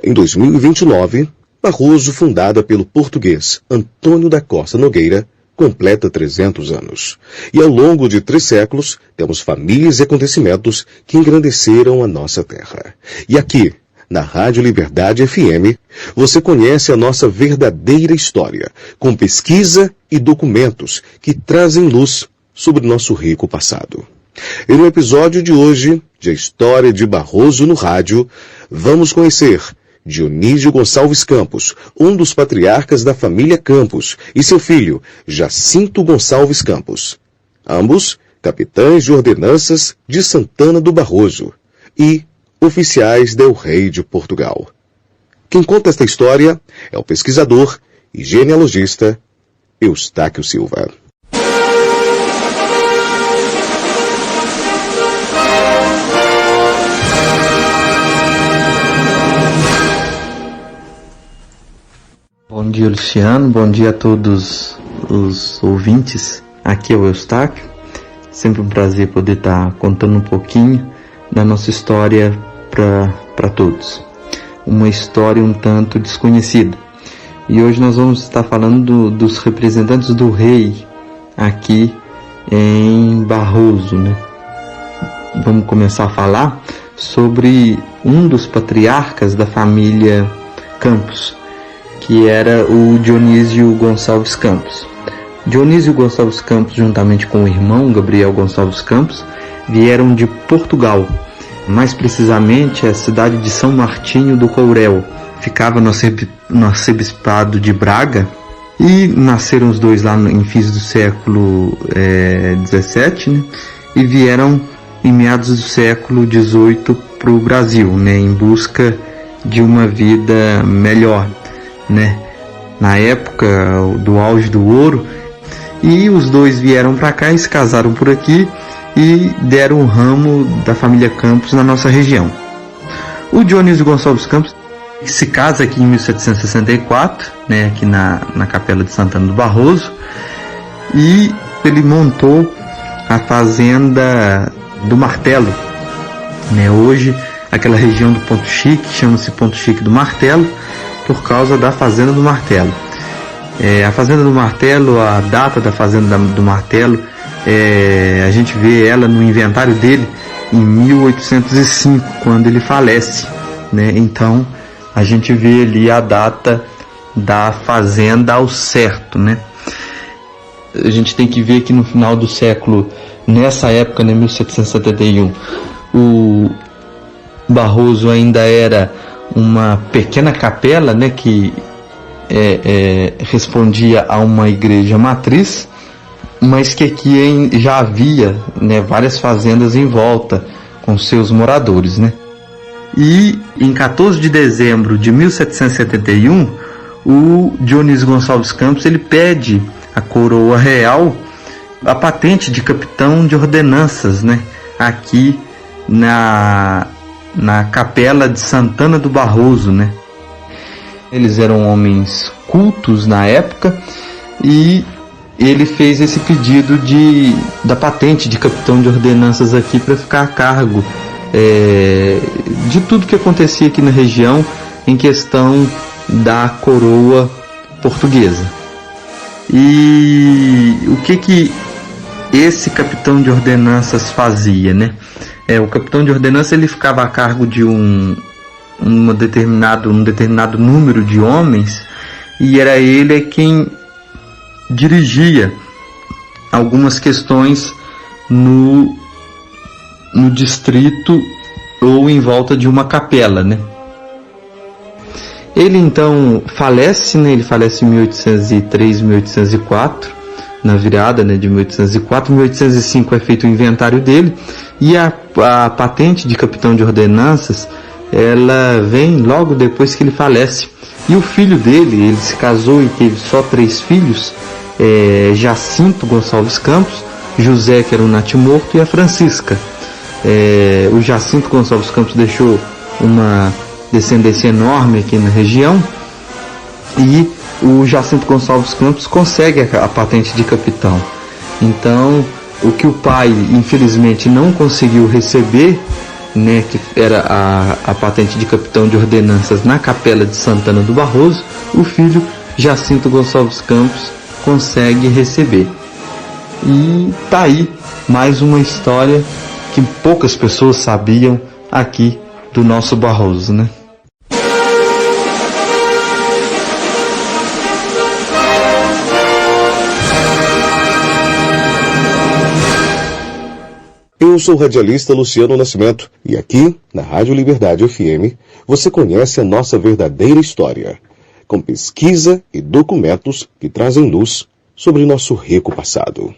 Em 2029, Barroso, fundada pelo português Antônio da Costa Nogueira, completa 300 anos. E ao longo de 3 séculos, temos famílias e acontecimentos que engrandeceram a nossa terra. E aqui, na Rádio Liberdade FM, você conhece a nossa verdadeira história, com pesquisa e documentos que trazem luz sobre nosso rico passado. E no episódio de hoje, de A História de Barroso no Rádio, vamos conhecer Dionísio Gonçalves Campos, um dos patriarcas da família Campos, e seu filho, Jacinto Gonçalves Campos. Ambos, capitães de ordenanças de Santana do Barroso e oficiais del Rei de Portugal. Quem conta esta história é o pesquisador e genealogista Eustáquio Silva. Bom dia, Luciano. Bom dia a todos os ouvintes. Aqui é o Eustáquio. Sempre um prazer poder estar contando um pouquinho da nossa história para todos. Uma história um tanto desconhecida. E hoje nós vamos estar falando dos representantes do rei aqui em Barroso, né? Vamos começar a falar sobre um dos patriarcas da família Campos, que era o Dionísio Gonçalves Campos. Dionísio Gonçalves Campos, juntamente com o irmão Gabriel Gonçalves Campos, vieram de Portugal, mais precisamente a cidade de São Martinho do Courel. Ficava no arcebispado de Braga, e nasceram os dois lá em fins do século XVII, né? E vieram em meados do século XVIII para o Brasil, né? Em busca de uma vida melhor, né? Na época do auge do ouro, e os dois vieram para cá e se casaram por aqui e deram o ramo da família Campos na nossa região. O Dionísio Gonçalves Campos se casa aqui em 1764, né? Aqui na Capela de Santana do Barroso, e ele montou a fazenda do Martelo, né? Hoje aquela região do Ponto Chique chama-se Ponto Chique do Martelo, por causa da Fazenda do Martelo. A Fazenda do Martelo, a data da Fazenda do Martelo, a gente vê ela no inventário dele em 1805, quando ele falece, né? Então a gente vê ali a data da fazenda ao certo, né? A gente tem que ver que no final do século, nessa época, né, 1771, o Barroso ainda era uma pequena capela, né, que respondia a uma igreja matriz, mas que aqui já havia, né, várias fazendas em volta com seus moradores, né? E em 14 de dezembro de 1771, o Dionísio Gonçalves Campos ele pede à coroa real a patente de capitão de ordenanças, né, aqui na capela de Santana do Barroso, né? Eles eram homens cultos na época, e ele fez esse pedido da patente de capitão de ordenanças aqui para ficar a cargo de tudo que acontecia aqui na região em questão da coroa portuguesa. E o que esse capitão de ordenanças fazia, né? O capitão de ordenança ele ficava a cargo de um determinado número de homens, e era ele quem dirigia algumas questões no distrito ou em volta de uma capela, né? Ele então falece, né? Ele falece em 1803, 1804, na virada, né, de 1804. Em 1805 é feito o inventário dele, e a patente de capitão de ordenanças ela vem logo depois que ele falece. E o filho dele, ele se casou e teve só 3 filhos, Jacinto Gonçalves Campos, José, que era um natimorto, e a Francisca. O Jacinto Gonçalves Campos deixou uma descendência enorme aqui na região, e o Jacinto Gonçalves Campos consegue a patente de capitão. Então, o que o pai, infelizmente, não conseguiu receber, né, que era a patente de capitão de ordenanças na Capela de Santana do Barroso, o filho Jacinto Gonçalves Campos consegue receber. E tá aí mais uma história que poucas pessoas sabiam aqui do nosso Barroso, né? Eu sou o radialista Luciano Nascimento e aqui, na Rádio Liberdade FM, você conhece a nossa verdadeira história, com pesquisa e documentos que trazem luz sobre nosso rico passado.